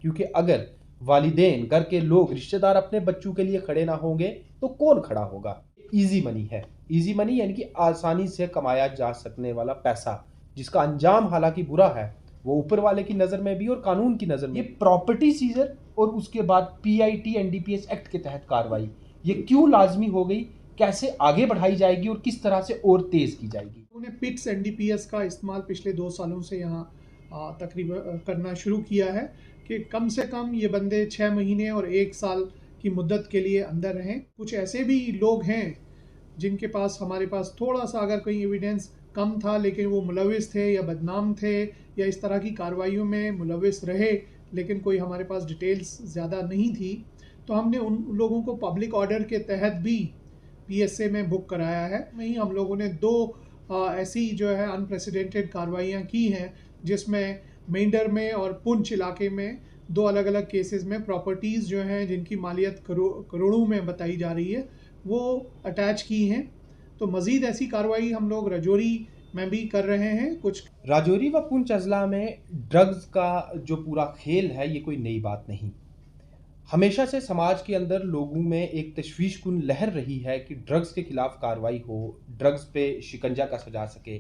क्योंकि अगर वालिदैन, घर के लोग, रिश्तेदार अपने बच्चों के लिए खड़े ना होंगे तो कौन खड़ा होगा। ईजी मनी है। ईजी मनी यानी कि आसानी से कमाया जा सकने वाला पैसा, जिसका अंजाम हालांकि बुरा है, वो ऊपर वाले की नज़र में भी और कानून की नज़र में। ये प्रॉपर्टी सीजर और उसके बाद पीआईटी एनडीपीएस एक्ट के तहत कार्रवाई, ये क्यों लाजमी हो गई, कैसे आगे बढ़ाई जाएगी और किस तरह से और तेज की जाएगी। उन्होंने पिट्स एनडीपीएस का इस्तेमाल पिछले 2 सालों से यहाँ तकरीबन करना शुरू किया है कि कम से कम ये बंदे 6 महीने और 1 साल की मुद्दत के लिए अंदर रहें। कुछ ऐसे भी लोग हैं जिनके पास हमारे पास थोड़ा सा अगर कोई एविडेंस कम था लेकिन वो मुलविस थे या बदनाम थे या इस तरह की कार्रवाइयों में मुलविस रहे, लेकिन कोई हमारे पास डिटेल्स ज़्यादा नहीं थी, तो हमने उन लोगों को पब्लिक ऑर्डर के तहत भी पीएसए में बुक कराया है। वहीं हम लोगों ने 2 ऐसी जो है अनप्रेसिडेंटेड कार्रवाइयाँ की हैं, जिसमें मेंढर में और पुंछ इलाके में 2 अलग अलग केसेस में प्रॉपर्टीज़ जो हैं जिनकी मालियत करोड़ों में बताई जा रही है, वो अटैच की हैं। तो मज़ीद ऐसी कार्रवाई हम लोग राजौरी में भी कर रहे हैं। कुछ राजौरी व पुंछ अजला में ड्रग्स का जो पूरा खेल है, ये कोई नई बात नहीं। हमेशा से समाज के अंदर लोगों में एक तशवीशकुन लहर रही है कि ड्रग्स के खिलाफ कार्रवाई हो, ड्रग्स पे शिकंजा कसा जा सके।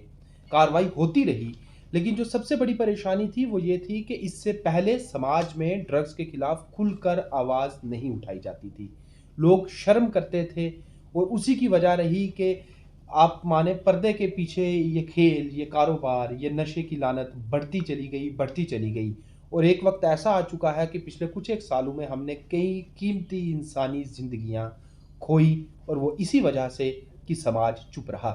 कार्रवाई होती रही, लेकिन जो सबसे बड़ी परेशानी थी वो ये थी कि इससे पहले समाज में ड्रग्स के खिलाफ खुलकर आवाज़ नहीं उठाई जाती थी। लोग शर्म करते थे और उसी की वजह रही कि आप माने पर्दे के पीछे ये खेल, ये कारोबार, ये नशे की लानत बढ़ती चली गई। और एक वक्त ऐसा आ चुका है कि पिछले कुछ एक सालों में हमने कई कीमती इंसानी जिंदगियां खोई, और वो इसी वजह से कि समाज चुप रहा।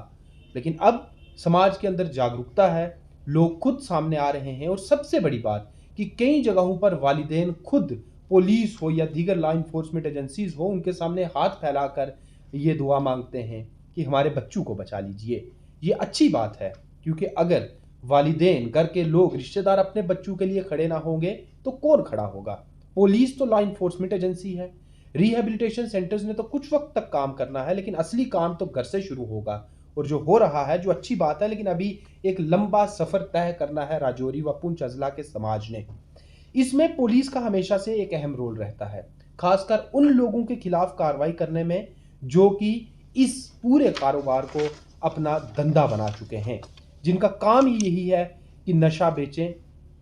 लेकिन अब समाज के अंदर जागरूकता है, लोग खुद सामने आ रहे हैं, और सबसे बड़ी बात कि कई जगहों पर वालिदैन खुद, पुलिस हो या दीगर लॉ इन्फोर्समेंट एजेंसीज हो, उनके सामने हाथ फैलाकर ये दुआ मांगते हैं कि हमारे बच्चों को बचा लीजिए। ये अच्छी बात है, क्योंकि अगर वालिदैन, घर के लोग, रिश्तेदार अपने बच्चों के लिए खड़े ना होंगे तो कौन खड़ा होगा। पुलिस तो लॉ इन्फोर्समेंट एजेंसी है, रिहेबिलिटेशन सेंटर्स ने तो कुछ वक्त तक काम करना है, लेकिन असली काम तो घर से शुरू होगा। और जो हो रहा है, जो अच्छी बात है, लेकिन अभी एक लंबा सफर तय करना है राजौरी व पुंछ अजला के समाज ने। इसमें पुलिस का हमेशा से एक अहम रोल रहता है, खासकर उन लोगों के खिलाफ कार्रवाई करने में जो कि इस पूरे कारोबार को अपना धंधा बना चुके हैं, जिनका काम ही यही है कि नशा बेचें,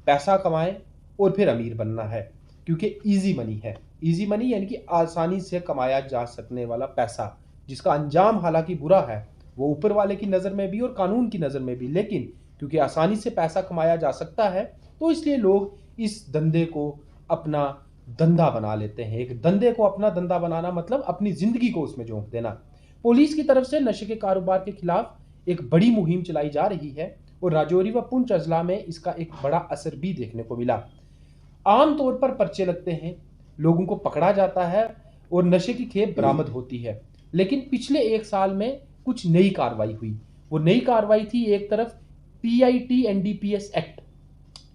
पैसा कमाएं और फिर अमीर बनना है। क्योंकि ईजी मनी है। ईजी मनी यानी कि आसानी से कमाया जा सकने वाला पैसा, जिसका अंजाम हालांकि बुरा है, वो ऊपर वाले की नज़र में भी और कानून की नज़र में भी। लेकिन क्योंकि आसानी से पैसा कमाया जा सकता है, तो इसलिए लोग इस धंधे को अपना धंधा बना लेते हैं। एक धंधे को अपना धंधा बनाना मतलब अपनी जिंदगी को उसमें झोंक देना। पुलिस की तरफ से नशे के कारोबार के खिलाफ एक बड़ी मुहिम चलाई जा रही है, और राजौरी व पुंछ अजला में इसका एक बड़ा असर भी देखने को मिला। आम तौर पर पर्चे लगते हैं, लोगों को पकड़ा जाता है और नशे की खेप बरामद होती है। लेकिन पिछले एक साल में कुछ नई कार्रवाई हुई। वो नई कार्रवाई थी, एक तरफ पीआईटी एनडीपीएस एक्ट,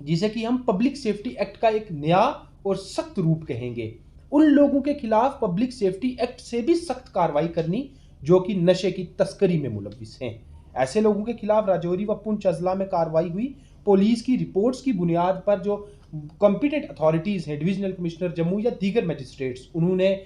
जिसे कि हम पब्लिक सेफ्टी एक्ट का एक नया और सख्त रूप कहेंगे। उन लोगों के खिलाफ पब्लिक सेफ्टी एक्ट से भी सख्त कार्रवाई करनी जो कि नशे की तस्करी में मुलविस हैं। ऐसे लोगों के खिलाफ राजौरी व पुंछ अजला में कार्रवाई हुई। पुलिस की रिपोर्ट्स की बुनियाद पर जो कॉम्पिटेंट अथॉरिटीज हैं, डिविजनल कमिश्नर जम्मू या दीगर मजिस्ट्रेट्स, उन्होंने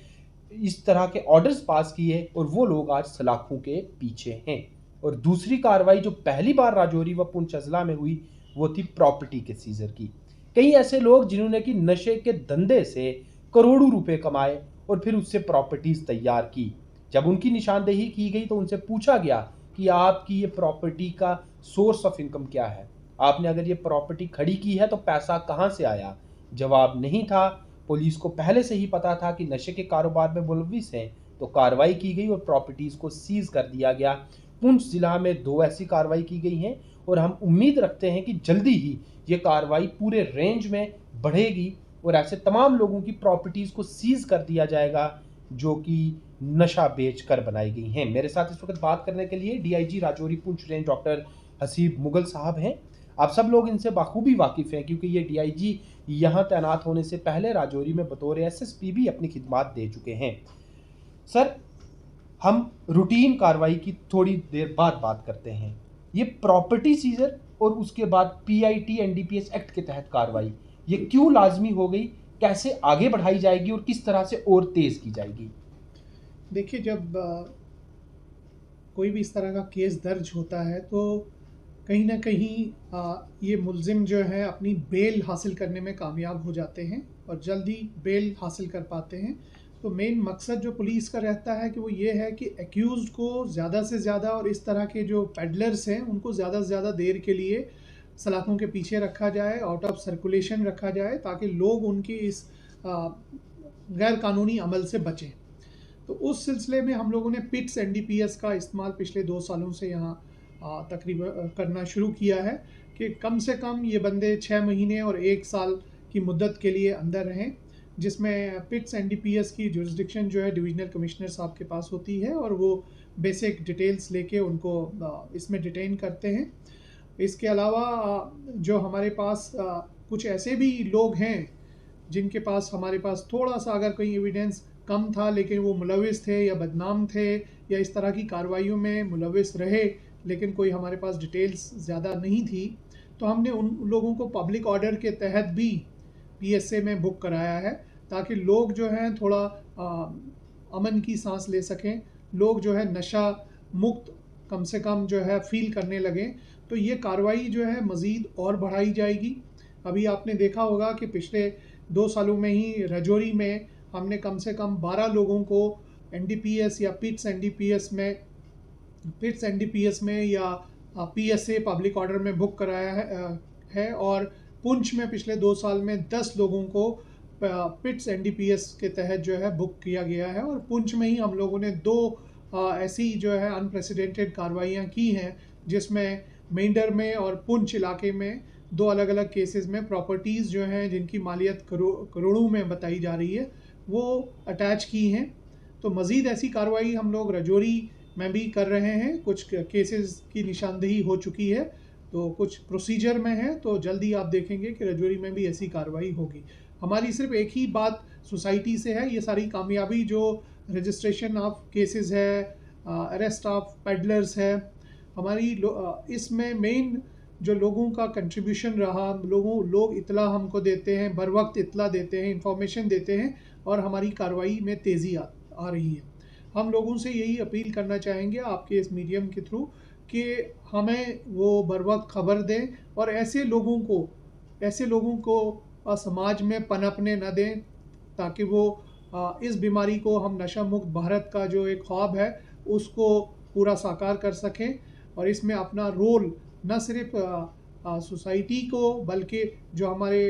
इस तरह के ऑर्डर्स पास किए, और वो लोग आज सलाखों के पीछे हैं। और दूसरी कार्रवाई जो पहली बार राजौरी व पुंछ अजला में हुई, वो थी प्रॉपर्टी के सीजर की। कई ऐसे लोग जिन्होंने कि नशे के धंधे से करोड़ों रुपए कमाए और फिर उससे प्रॉपर्टीज तैयार की। जब उनकी निशानदेही की गई तो उनसे पूछा गया कि आपकी ये प्रॉपर्टी का सोर्स ऑफ इनकम क्या है, आपने अगर ये प्रॉपर्टी खड़ी की है तो पैसा कहाँ से आया। जवाब नहीं था। पुलिस को पहले से ही पता था कि नशे के कारोबार में मुलविस हैं, तो कार्रवाई की गई और प्रॉपर्टीज को सीज कर दिया गया। पुंछ जिला में 2 ऐसी कार्रवाई की गई हैं, और हम उम्मीद रखते हैं कि जल्दी ही ये कार्रवाई पूरे रेंज में बढ़ेगी और ऐसे तमाम लोगों की प्रॉपर्टीज को सीज कर दिया जाएगा जो कि नशा बेचकर बनाई गई हैं। मेरे साथ इस वक्त बात करने के लिए DIG Rajouri Poonch range doctor Haseeb Mughal साहब हैं। आप सब लोग इनसे बाखूबी वाकिफ़ हैं, क्योंकि ये डीआईजी यहाँ तैनात होने से पहले राजौरी में बतौर एसएसपी भी अपनी खिदमात दे चुके हैं। सर, हम रूटीन कार्रवाई की थोड़ी देर बाद बात करते हैं। ये प्रॉपर्टी सीजर और उसके बाद पीआईटी एनडीपीएस एक्ट के तहत कार्रवाई, ये क्यों लाजमी हो गई, कैसे आगे बढ़ाई जाएगी और किस तरह से और तेज़ की जाएगी? देखिए, जब कोई भी इस तरह का केस दर्ज होता है तो कहीं न कहीं ये मुल्ज़िम जो है अपनी बेल हासिल करने में कामयाब हो जाते हैं और जल्द ही बेल हासिल कर पाते हैं। तो मेन मकसद जो पुलिस का रहता है कि वो ये है कि एक्यूज़्ड को ज़्यादा से ज़्यादा और इस तरह के जो पेडलर्स हैं उनको ज़्यादा से ज़्यादा देर के लिए सलाखों के पीछे रखा जाए, आउट ऑफ सर्कुलेशन रखा जाए ताकि लोग उनकी इस अ, गैर कानूनी अमल से बचें। तो उस सिलसिले में हम लोगों ने पिट्स एनडीपीएस का इस्तेमाल पिछले 2 सालों से यहाँ तकरीबन करना शुरू किया है कि कम से कम ये बंदे 6 महीने और 1 साल की मुद्दत के लिए अंदर रहें, जिसमें पिट्स एनडीपीएस की जुरिस्डिक्शन जो है डिविजनल कमिश्नर साहब के पास होती है और वो बेसिक डिटेल्स लेके उनको इसमें डिटेन करते हैं। इसके अलावा जो हमारे पास कुछ ऐसे भी लोग हैं जिनके पास हमारे पास थोड़ा-सा अगर कोई एविडेंस कम था लेकिन वो मुलविस थे या बदनाम थे या इस तरह की कार्रवाइयों में मुलविस रहे, लेकिन कोई हमारे पास डिटेल्स ज़्यादा नहीं थी, तो हमने उन लोगों को पब्लिक ऑर्डर के तहत भी पीएसए में बुक कराया है, ताकि लोग जो हैं थोड़ा अमन की साँस ले सकें, लोग जो है नशा मुक्त कम से कम जो है फ़ील करने लगें। तो ये कार्रवाई जो है मज़ीद और बढ़ाई जाएगी। अभी आपने देखा होगा कि पिछले 2 सालों में ही राजौरी में हमने कम से कम 12 लोगों को एनडीपीएस या पिट्स एनडीपीएस में या पीएसए पब्लिक ऑर्डर में बुक कराया है और पुंछ में पिछले 2 साल में 10 लोगों को पिट्स एनडीपीएस के तहत जो है बुक किया गया है और पुंछ में ही हम लोगों ने 2 ऐसी जो है अनप्रेसिडेंटेड कार्रवाइयाँ की हैं, जिसमें मेंढर में और पुंछ इलाके में 2 अलग-अलग केसेस में प्रॉपर्टीज़ जो हैं जिनकी मालियत करोड़ों में बताई जा रही है, वो अटैच की हैं। तो मज़ीद ऐसी कार्रवाई हम लोग राजौरी में भी कर रहे हैं। कुछ केसेस की निशानदेही हो चुकी है, तो कुछ प्रोसीजर में है, तो जल्दी आप देखेंगे कि राजौरी में भी ऐसी कार्रवाई होगी। हमारी सिर्फ एक ही बात सोसाइटी से है, ये सारी कामयाबी जो रजिस्ट्रेशन ऑफ केसेस है, अरेस्ट ऑफ पेडलर्स है, इसमें मेन जो लोगों का कंट्रीब्यूशन रहा, लोग इत्तला हमको देते हैं, बर वक्त इत्तला देते हैं, इंफॉर्मेशन देते हैं और हमारी कार्रवाई में तेज़ी आ रही है। हम लोगों से यही अपील करना चाहेंगे आपके इस मीडियम के थ्रू कि हमें वो बर वक्त खबर दें और ऐसे लोगों को समाज में पनपने न दें, ताकि वो इस बीमारी को हम नशा मुक्त भारत का जो एक ख्वाब है उसको पूरा साकार कर सकें और इसमें अपना रोल न सिर्फ सोसाइटी को बल्कि जो हमारे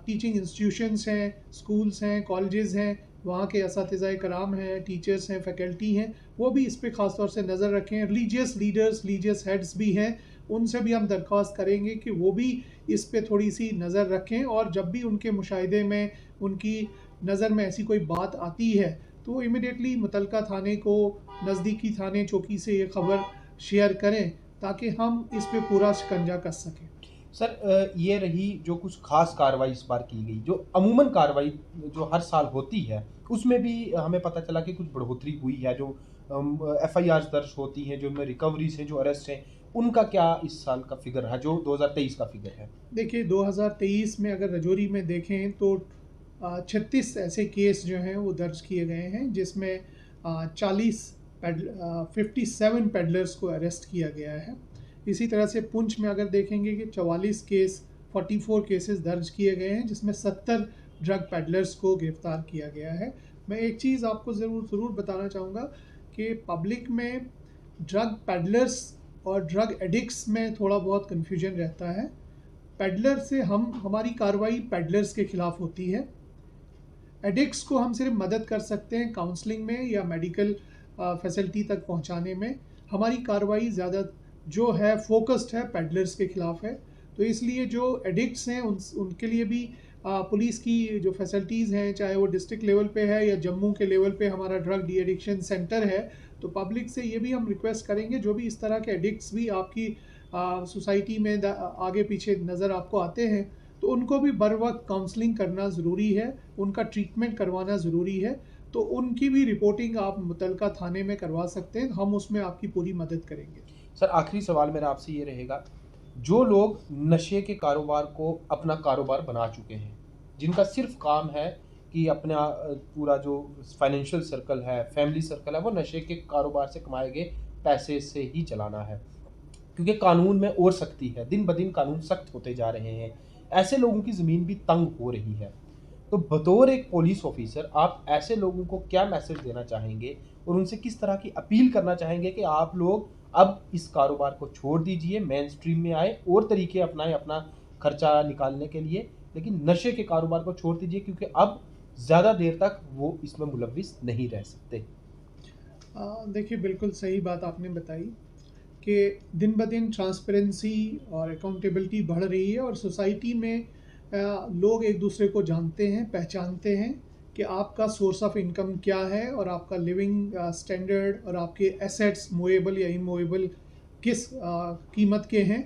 टीचिंग इंस्टीट्यूशंस हैं, स्कूल्स हैं, कॉलेजेस हैं, वहाँ के असातिज़ाए कराम हैं, टीचर्स हैं, फैकल्टी हैं, वो भी इस पे ख़ास तौर से नज़र रखें। रिलीजियस लीडर्स, रिलीजियस हेड्स भी हैं, उनसे भी हम दरख्वास्त करेंगे कि वो भी इस पे थोड़ी-सी नज़र रखें और जब भी उनके मुशाहिदे में, उनकी नज़र में ऐसी कोई बात आती है, तो वो इमीडिएटली मुतलका थाने को, नज़दीकी थाने चौकी से ये ख़बर शेयर करें ताकि हम इस पे पूरा शिकंजा कस सकें। सर, ये रही जो कुछ ख़ास कार्रवाई इस बार की गई, जो अमूमन कार्रवाई जो हर साल होती है, उसमें भी हमें पता चला कि कुछ बढ़ोतरी हुई है, जो एफआईआर्स दर्ज होती हैं, जो उनमें रिकवरीज़ हैं, जो अरेस्ट हैं, उनका क्या इस साल का फ़िगर है, जो 2023 का फ़िगर है? देखिए, 2023 में अगर राजौरी में देखें तो 36 ऐसे केस जो हैं वो दर्ज किए गए हैं, जिसमें 57 पेडलर्स को अरेस्ट किया गया है। इसी तरह से पुंछ में अगर देखेंगे कि 44 केसेस दर्ज किए गए हैं, जिसमें 70 ड्रग पेडलर्स को गिरफ्तार किया गया है। मैं एक चीज़ आपको ज़रूर बताना चाहूँगा कि पब्लिक में ड्रग पेडलर्स और ड्रग एडिक्ट्स में थोड़ा बहुत कन्फ्यूजन रहता है। पेडलर से हमारी कार्रवाई पेडलर्स के ख़िलाफ़ होती है। एडिक्ट्स को हम सिर्फ मदद कर सकते हैं काउंसलिंग में या मेडिकल फैसिलिटी तक पहुंचाने में। हमारी कार्रवाई ज़्यादा जो है फोकस्ड है पेडलर्स के ख़िलाफ़ है। तो इसलिए जो एडिक्ट्स हैं उनके लिए भी पुलिस की जो फैसिलिटीज़ हैं, चाहे वो डिस्ट्रिक्ट लेवल पे है या जम्मू के लेवल पे हमारा ड्रग डी एडिक्शन सेंटर है, तो पब्लिक से ये भी हम रिक्वेस्ट करेंगे, जो भी इस तरह के एडिक्ट्स भी आपकी सोसाइटी में आगे पीछे नज़र आपको आते हैं, तो उनको भी बर वक्त काउंसलिंग करना ज़रूरी है, उनका ट्रीटमेंट करवाना ज़रूरी है। तो उनकी भी रिपोर्टिंग आप मुतलका थाने में करवा सकते हैं, हम उसमें आपकी पूरी मदद करेंगे। सर, आखिरी सवाल मेरा आपसे ये रहेगा, जो लोग नशे के कारोबार को अपना कारोबार बना चुके हैं, जिनका सिर्फ काम है कि अपना पूरा जो फाइनेंशियल सर्कल है, फैमिली सर्कल है, वो नशे के कारोबार से कमाए गए पैसे से ही चलाना है। क्योंकि कानून में और सख्ती है, दिन ब दिन कानून सख्त होते जा रहे हैं। ऐसे लोगों की ज़मीन भी तंग हो रही है। तो बतौर एक पुलिस ऑफिसर आप ऐसे लोगों को क्या मैसेज देना चाहेंगे और उनसे किस तरह की अपील करना चाहेंगे कि आप लोग अब इस कारोबार को छोड़ दीजिए, मेन स्ट्रीम में आए और तरीके अपनाएं अपना खर्चा निकालने के लिए, लेकिन नशे के कारोबार को छोड़ दीजिए क्योंकि अब ज़्यादा देर तक वो इसमें मुलविस नहीं रह सकते। देखिए, बिल्कुल सही बात आपने बताई कि दिन ब दिन ट्रांसपेरेंसी और अकाउंटेबिलिटी बढ़ रही है और सोसाइटी में लोग एक दूसरे को जानते हैं, पहचानते हैं कि आपका सोर्स ऑफ इनकम क्या है और आपका लिविंग स्टैंडर्ड और आपके एसेट्स मूवेबल या इमूवेबल किस कीमत के हैं।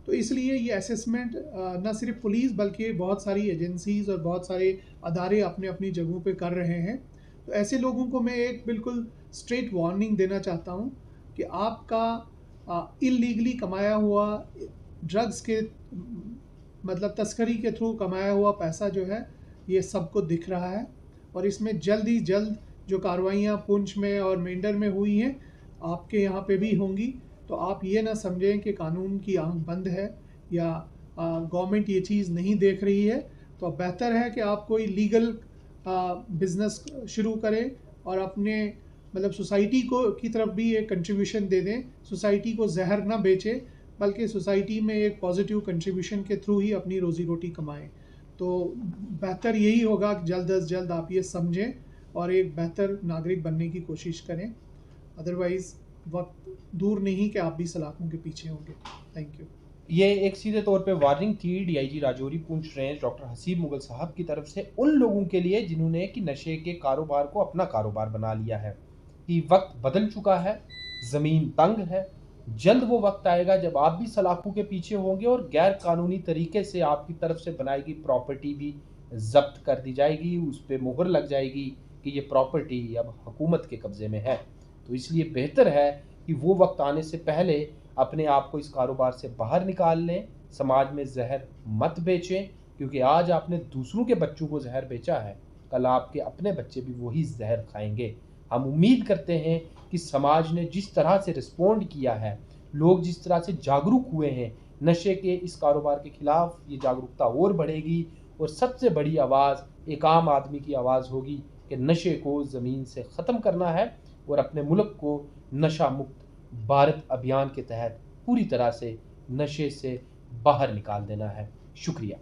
तो इसलिए ये असेसमेंट न सिर्फ पुलिस बल्कि बहुत सारी एजेंसीज़ और बहुत सारे अदारे अपने अपनी जगहों पे कर रहे हैं। तो ऐसे लोगों को मैं एक बिल्कुल स्ट्रेट वार्निंग देना चाहता हूँ कि आपका इलीगली कमाया हुआ ड्रग्स के मतलब तस्करी के थ्रू कमाया हुआ पैसा जो है ये सबको दिख रहा है और इसमें जल्द ही जल्द जो कार्रवाइयाँ पुंछ में और मेंढर में हुई हैं आपके यहाँ पे भी होंगी। तो आप ये ना समझें कि कानून की आंख बंद है या गवर्नमेंट ये चीज़ नहीं देख रही है। तो बेहतर है कि आप कोई लीगल बिजनेस शुरू करें और अपने मतलब सोसाइटी को की तरफ भी एक कंट्रीब्यूशन दे दें। सोसाइटी को जहर ना बेचें बल्कि सोसाइटी में एक पॉजिटिव कंट्रीब्यूशन के थ्रू ही अपनी रोज़ी रोटी कमाएं। तो बेहतर यही होगा कि जल्द अज जल्द आप ये समझें और एक बेहतर नागरिक बनने की कोशिश करें। अदरवाइज़ वक्त दूर नहीं कि आप भी सलाखों के पीछे होंगे। Thank you. ये एक सीधे तौर पे वार्निंग थी DIG Rajouri Poonch range doctor Haseeb Mughal साहब की तरफ से उन लोगों के लिए जिन्होंने कि नशे के कारोबार को अपना कारोबार बना लिया है कि वक्त बदल चुका है, ज़मीन तंग है। जल्द वो वक्त आएगा जब आप भी सलाखों के पीछे होंगे और गैर कानूनी तरीके से आपकी तरफ से बनाई गई प्रॉपर्टी भी जब्त कर दी जाएगी, उस पर मुहर लग जाएगी कि ये प्रॉपर्टी अब हुकूमत के कब्ज़े में है। तो इसलिए बेहतर है कि वो वक्त आने से पहले अपने आप को इस कारोबार से बाहर निकाल लें, समाज में जहर मत बेचें, क्योंकि आज आपने दूसरों के बच्चों को जहर बेचा है, कल आपके अपने बच्चे भी वही जहर खाएंगे। हम उम्मीद करते हैं कि समाज ने जिस तरह से रिस्पॉन्ड किया है, लोग जिस तरह से जागरूक हुए हैं नशे के इस कारोबार के खिलाफ, ये जागरूकता और बढ़ेगी और सबसे बड़ी आवाज़ एक आम आदमी की आवाज़ होगी कि नशे को ज़मीन से ख़त्म करना है और अपने मुल्क को नशा मुक्त भारत अभियान के तहत पूरी तरह से नशे से बाहर निकाल देना है। शुक्रिया।